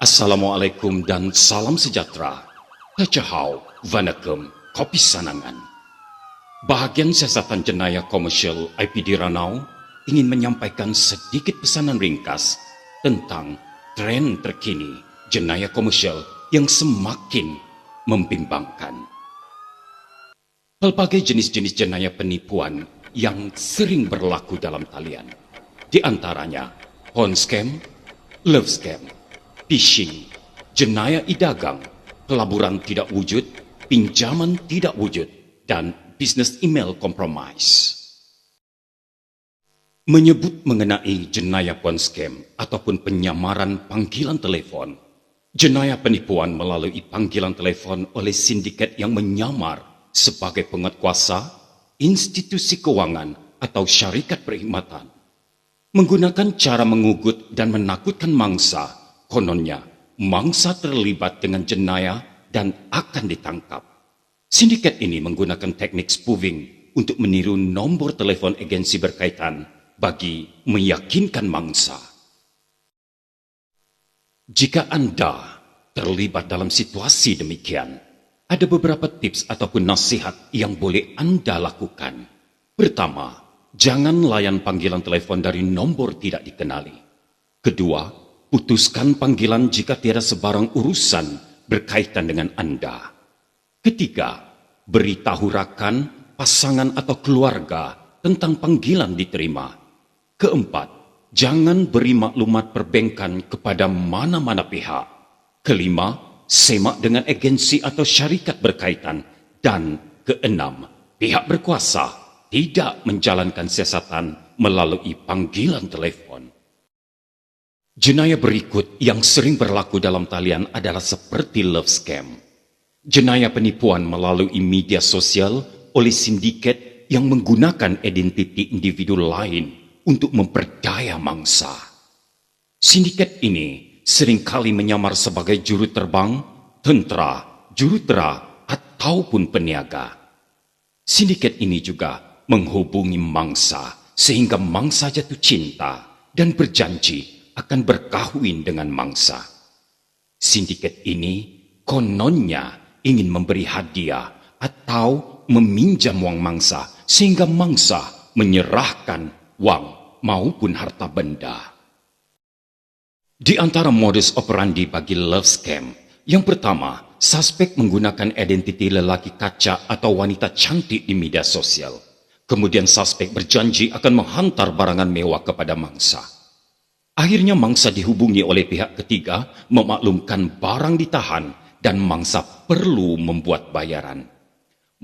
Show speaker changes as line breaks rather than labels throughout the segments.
Assalamualaikum dan salam sejahtera. Tachahau, Vanakem, Kopi Sanangan. Bahagian siasatan jenayah komersial IPD Ranau ingin menyampaikan sedikit pesanan ringkas tentang tren terkini jenayah komersial yang semakin membimbangkan. Pelbagai jenis-jenis jenayah penipuan yang sering berlaku dalam talian. Di antaranya phone scam, love scam, phishing, jenayah e-dagang, pelaburan tidak wujud, pinjaman tidak wujud, dan business email compromise. Menyebut mengenai jenayah phone scam ataupun penyamaran panggilan telepon, jenayah penipuan melalui panggilan telepon oleh sindiket yang menyamar sebagai penguatkuasa, institusi keuangan atau syarikat perkhidmatan, menggunakan cara mengugut dan menakutkan mangsa. Kononnya, mangsa terlibat dengan jenayah dan akan ditangkap. Sindiket ini menggunakan teknik spoofing untuk meniru nombor telepon agensi berkaitan bagi meyakinkan mangsa. Jika Anda terlibat dalam situasi demikian, ada beberapa tips ataupun nasihat yang boleh Anda lakukan. Pertama, jangan layan panggilan telepon dari nombor tidak dikenali. Kedua, putuskan panggilan jika tiada sebarang urusan berkaitan dengan Anda. Ketiga, beritahu rakan, pasangan atau keluarga tentang panggilan diterima. Keempat, jangan beri maklumat perbankan kepada mana-mana pihak. Kelima, semak dengan agensi atau syarikat berkaitan. Dan keenam, pihak berkuasa tidak menjalankan siasatan melalui panggilan telepon. Jenayah berikut yang sering berlaku dalam talian adalah seperti love scam. Jenayah penipuan melalui media sosial oleh sindiket yang menggunakan identiti individu lain untuk memperdaya mangsa. Sindiket ini seringkali menyamar sebagai juru terbang, tentera, jurutera, ataupun peniaga. Sindiket ini juga menghubungi mangsa sehingga mangsa jatuh cinta dan berjanji akan berkahwin dengan mangsa. Sindiket ini kononnya ingin memberi hadiah atau meminjam wang mangsa sehingga mangsa menyerahkan wang maupun harta benda. Di antara modus operandi bagi love scam, yang pertama, suspek menggunakan identiti lelaki kaca atau wanita cantik di media sosial. Kemudian suspek berjanji akan menghantar barangan mewah kepada mangsa. Akhirnya mangsa dihubungi oleh pihak ketiga memaklumkan barang ditahan dan mangsa perlu membuat bayaran.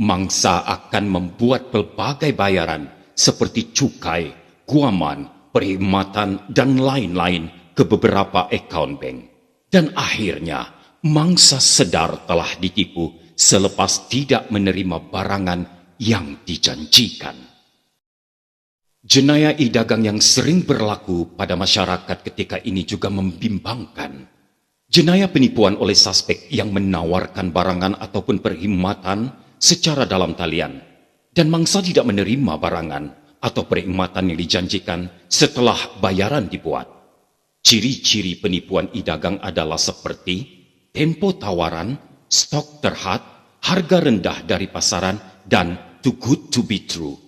Mangsa akan membuat pelbagai bayaran seperti cukai, guaman, perkhidmatan dan lain-lain ke beberapa akaun bank. Dan akhirnya mangsa sedar telah ditipu selepas tidak menerima barangan yang dijanjikan. Jenayah e-dagang yang sering berlaku pada masyarakat ketika ini juga membimbangkan. Jenayah penipuan oleh suspek yang menawarkan barangan ataupun perkhidmatan secara dalam talian dan mangsa tidak menerima barangan atau perkhidmatan yang dijanjikan setelah bayaran dibuat. Ciri-ciri penipuan e-dagang adalah seperti tempo tawaran, stok terhad, harga rendah dari pasaran, dan too good to be true.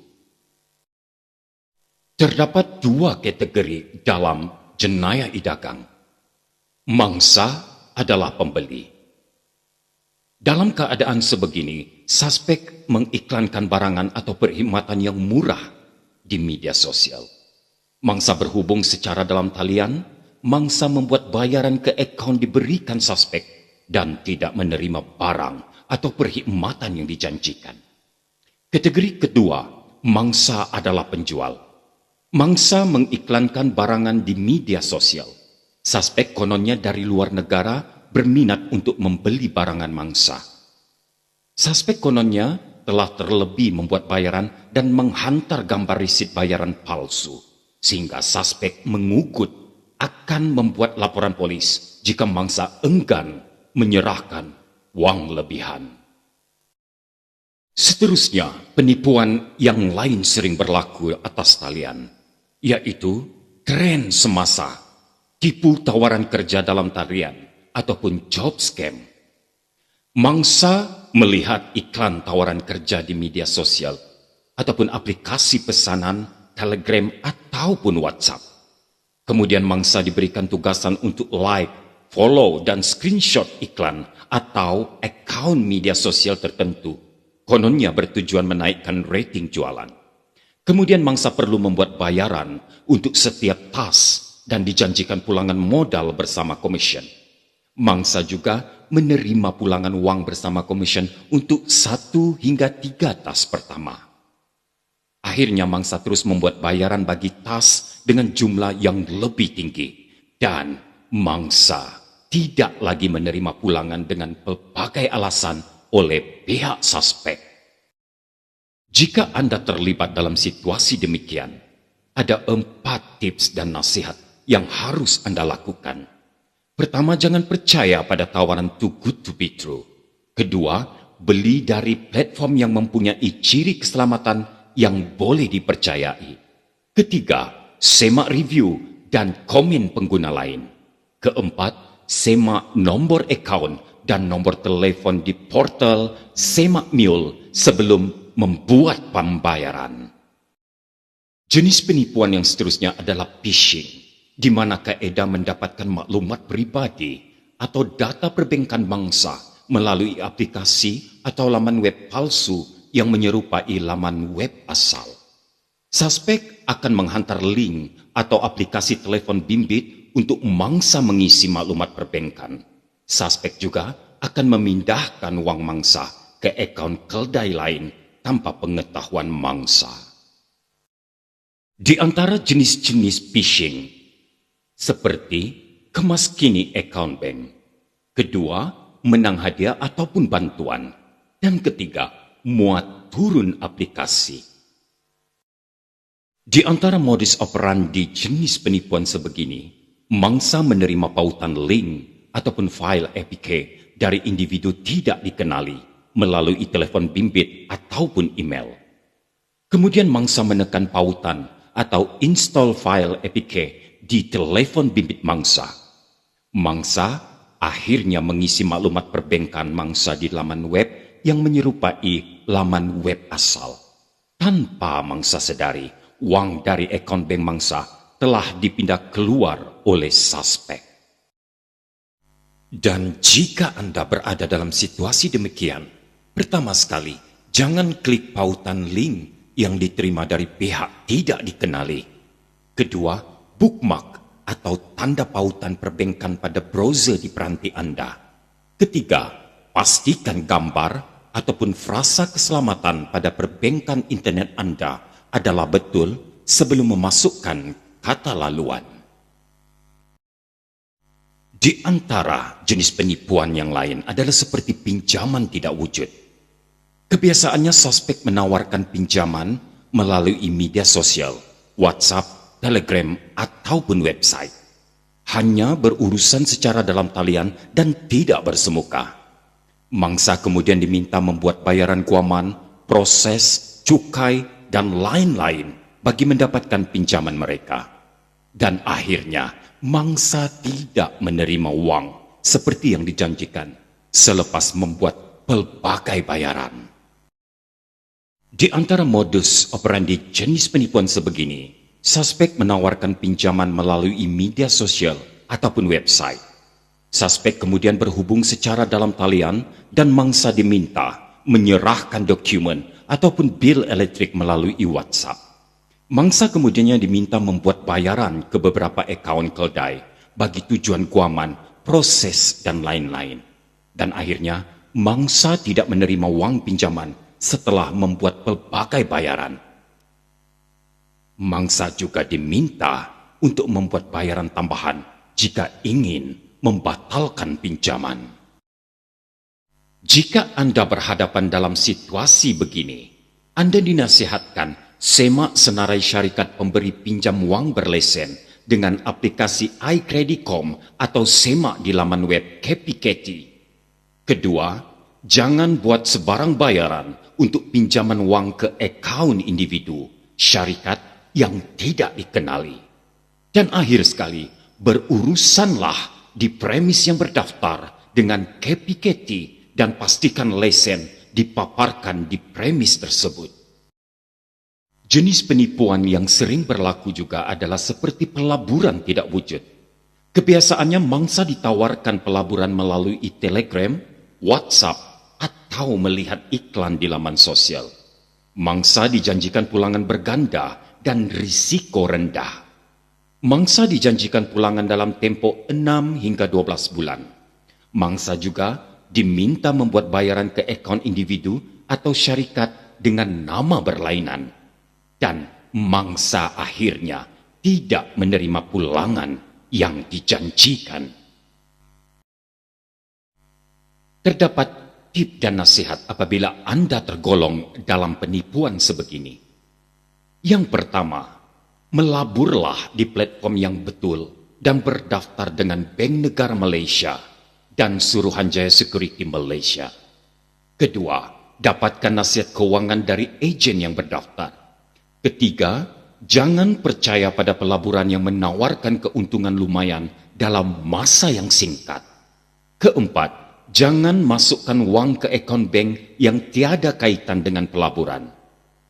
Terdapat dua kategori dalam jenayah e-dagang. Mangsa adalah pembeli. Dalam keadaan sebegini, suspek mengiklankan barangan atau perkhidmatan yang murah di media sosial. Mangsa berhubung secara dalam talian, mangsa membuat bayaran ke akaun diberikan suspek dan tidak menerima barang atau perkhidmatan yang dijanjikan. Kategori kedua, mangsa adalah penjual. Mangsa mengiklankan barangan di media sosial. Suspek kononnya dari luar negara berminat untuk membeli barangan mangsa. Suspek kononnya telah terlebih membuat bayaran dan menghantar gambar risit bayaran palsu, sehingga suspek mengugut akan membuat laporan polis jika mangsa enggan menyerahkan wang lebihan. Seterusnya, penipuan yang lain sering berlaku atas talian, yaitu tren semasa, tipu tawaran kerja dalam talian, ataupun job scam. Mangsa melihat iklan tawaran kerja di media sosial ataupun aplikasi pesanan, Telegram ataupun WhatsApp. Kemudian mangsa diberikan tugasan untuk like, follow, dan screenshot iklan atau akaun media sosial tertentu. Kononnya bertujuan menaikkan rating jualan. Kemudian mangsa perlu membuat bayaran untuk setiap task dan dijanjikan pulangan modal bersama komisen. Mangsa juga menerima pulangan uang bersama komisen untuk 1 hingga 3 task pertama. Akhirnya mangsa terus membuat bayaran bagi task dengan jumlah yang lebih tinggi. Dan mangsa tidak lagi menerima pulangan dengan pelbagai alasan oleh pihak suspek. Jika Anda terlibat dalam situasi demikian, ada 4 tips dan nasihat yang harus Anda lakukan. Pertama, jangan percaya pada tawaran too good to be true. Kedua, beli dari platform yang mempunyai ciri keselamatan yang boleh dipercayai. Ketiga, semak review dan komen pengguna lain. Keempat, semak nombor akaun dan nomor telepon di portal Semak Mule sebelum membuat pembayaran. Jenis penipuan yang seterusnya adalah phishing, di mana kaedah mendapatkan maklumat pribadi atau data perbankan mangsa melalui aplikasi atau laman web palsu yang menyerupai laman web asal. Suspek akan menghantar link atau aplikasi telepon bimbit untuk mangsa mengisi maklumat perbankan. Suspek juga akan memindahkan uang mangsa ke akaun keldai lain tanpa pengetahuan mangsa. Di antara jenis-jenis phishing, seperti kemas kini account bank. Kedua, menang hadiah ataupun bantuan. Dan ketiga, muat turun aplikasi. Di antara modus operandi jenis penipuan sebegini, mangsa menerima pautan link ataupun file APK dari individu tidak dikenali melalui telepon bimbit ataupun email. Kemudian mangsa menekan pautan atau install file APK di telepon bimbit mangsa. Mangsa akhirnya mengisi maklumat perbankan mangsa di laman web yang menyerupai laman web asal. Tanpa mangsa sadari, uang dari akaun bank mangsa telah dipindah keluar oleh suspek. Dan jika Anda berada dalam situasi demikian, pertama sekali, jangan klik pautan link yang diterima dari pihak tidak dikenali. Kedua, bookmark atau tanda pautan perbankan pada browser di peranti Anda. Ketiga, pastikan gambar ataupun frasa keselamatan pada perbankan internet Anda adalah betul sebelum memasukkan kata laluan. Di antara jenis penipuan yang lain adalah seperti pinjaman tidak wujud. Kebiasaannya suspek menawarkan pinjaman melalui media sosial, WhatsApp, Telegram, ataupun website. Hanya berurusan secara dalam talian dan tidak bersemuka. Mangsa kemudian diminta membuat bayaran guaman, proses, cukai, dan lain-lain bagi mendapatkan pinjaman mereka. Dan akhirnya, mangsa tidak menerima uang seperti yang dijanjikan selepas membuat pelbagai bayaran. Di antara modus operandi jenis penipuan sebegini, suspek menawarkan pinjaman melalui media sosial ataupun website. Suspek kemudian berhubung secara dalam talian dan mangsa diminta menyerahkan dokumen ataupun bil elektrik melalui WhatsApp. Mangsa kemudiannya diminta membuat bayaran ke beberapa akaun keldai bagi tujuan guaman, proses, dan lain-lain. Dan akhirnya, mangsa tidak menerima uang pinjaman setelah membuat pelbagai bayaran. Mangsa juga diminta untuk membuat bayaran tambahan jika ingin membatalkan pinjaman. Jika Anda berhadapan dalam situasi begini, Anda dinasihatkan semak senarai syarikat pemberi pinjam uang berlesen dengan aplikasi iCreditcom atau semak di laman web Capiceti. Kedua, jangan buat sebarang bayaran untuk pinjaman uang ke akaun individu, syarikat yang tidak dikenali. Dan akhir sekali, berurusanlah di premis yang berdaftar dengan KPKT dan pastikan lesen dipaparkan di premis tersebut. Jenis penipuan yang sering berlaku juga adalah seperti pelaburan tidak wujud. Kebiasaannya mangsa ditawarkan pelaburan melalui Telegram, WhatsApp, atau melihat iklan di laman sosial. Mangsa dijanjikan pulangan berganda dan risiko rendah. Mangsa dijanjikan pulangan dalam tempo 6 hingga 12 bulan. Mangsa juga diminta membuat bayaran ke akaun individu atau syarikat dengan nama berlainan. Dan mangsa akhirnya tidak menerima pulangan yang dijanjikan. Terdapat tip dan nasihat apabila Anda tergolong dalam penipuan sebegini. Yang pertama, melaburlah di platform yang betul dan berdaftar dengan Bank Negara Malaysia dan Suruhanjaya Security Malaysia. Kedua, dapatkan nasihat keuangan dari ejen yang berdaftar. Ketiga, jangan percaya pada pelaburan yang menawarkan keuntungan lumayan dalam masa yang singkat. Keempat, jangan masukkan wang ke akaun bank yang tiada kaitan dengan pelaburan.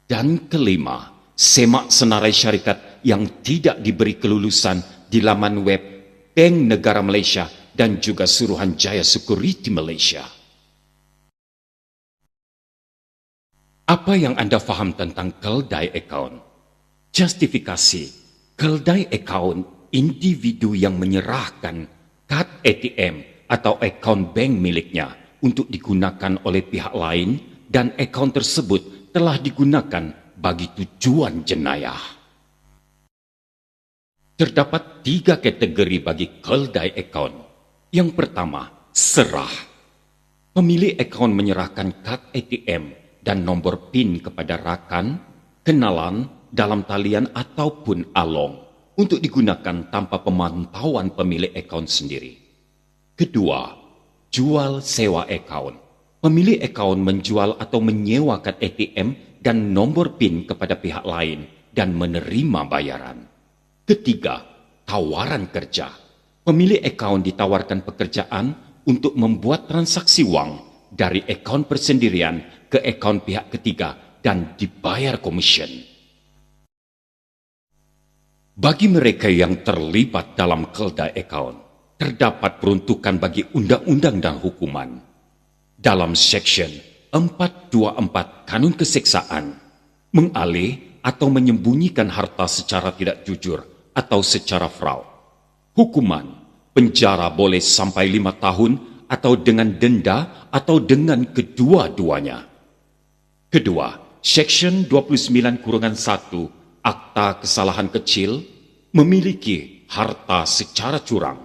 Dan kelima, semak senarai syarikat yang tidak diberi kelulusan di laman web Bank Negara Malaysia dan juga Suruhanjaya Security Malaysia. Apa yang Anda faham tentang keldai account? Justifikasi, keldai account individu yang menyerahkan kad ATM atau akaun bank miliknya untuk digunakan oleh pihak lain dan akaun tersebut telah digunakan bagi tujuan jenayah. Terdapat 3 kategori bagi keldai account. Yang pertama, serah. Pemilik akaun menyerahkan kad ATM dan nombor PIN kepada rakan, kenalan, dalam talian ataupun along untuk digunakan tanpa pemantauan pemilik akaun sendiri. Kedua, jual sewa akaun. Pemilik akaun menjual atau menyewa kad ATM dan nomor PIN kepada pihak lain dan menerima bayaran. Ketiga, tawaran kerja. Pemilik akaun ditawarkan pekerjaan untuk membuat transaksi wang dari akaun persendirian ke akaun pihak ketiga dan dibayar komisen. Bagi mereka yang terlibat dalam keldai akaun, terdapat peruntukan bagi undang-undang dan hukuman. Dalam Seksyen 424 Kanun Keseksaan, mengalih atau menyembunyikan harta secara tidak jujur atau secara fraud. Hukuman, penjara boleh sampai 5 tahun atau dengan denda atau dengan kedua-duanya. Kedua, Seksyen 29-1 Akta Kesalahan Kecil memiliki harta secara curang.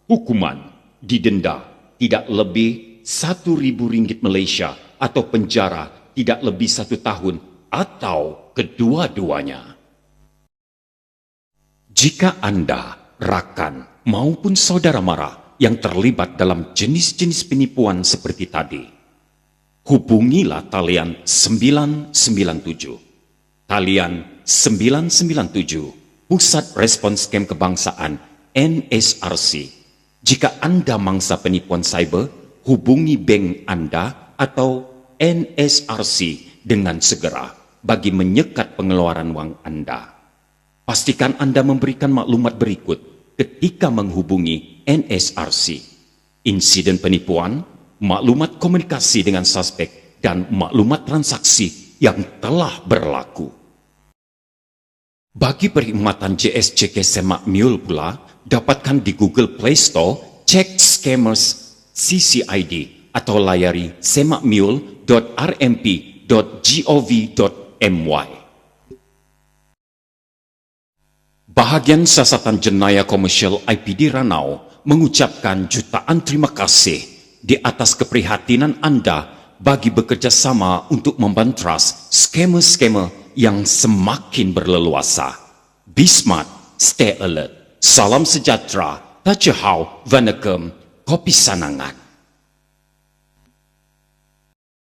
Hukuman didenda tidak lebih RM1.000 Malaysia atau penjara tidak lebih 1 tahun atau kedua-duanya. Jika Anda, rakan maupun saudara mara yang terlibat dalam jenis-jenis penipuan seperti tadi, hubungilah talian 997. Talian 997, Pusat Respons Scam Kebangsaan NSRC. Jika Anda mangsa penipuan cyber, hubungi bank Anda atau NSRC dengan segera bagi menyekat pengeluaran wang Anda. Pastikan Anda memberikan maklumat berikut ketika menghubungi NSRC. Insiden penipuan, maklumat komunikasi dengan suspek, dan maklumat transaksi yang telah berlaku. Bagi perkhidmatan JSJK Semak Mule pula, dapatkan di Google Play Store, cek Scammers CCID atau layari semakmule.rmp.gov.my. Bahagian Siasatan Jenayah Komersial IPD Ranau mengucapkan jutaan terima kasih di atas keprihatinan Anda bagi bekerja sama untuk membantras skamer-skamer yang semakin berleluasa. Be smart, stay alert. Salam sejahtera, Tajahau, Vanakem, Kopi Sanangan.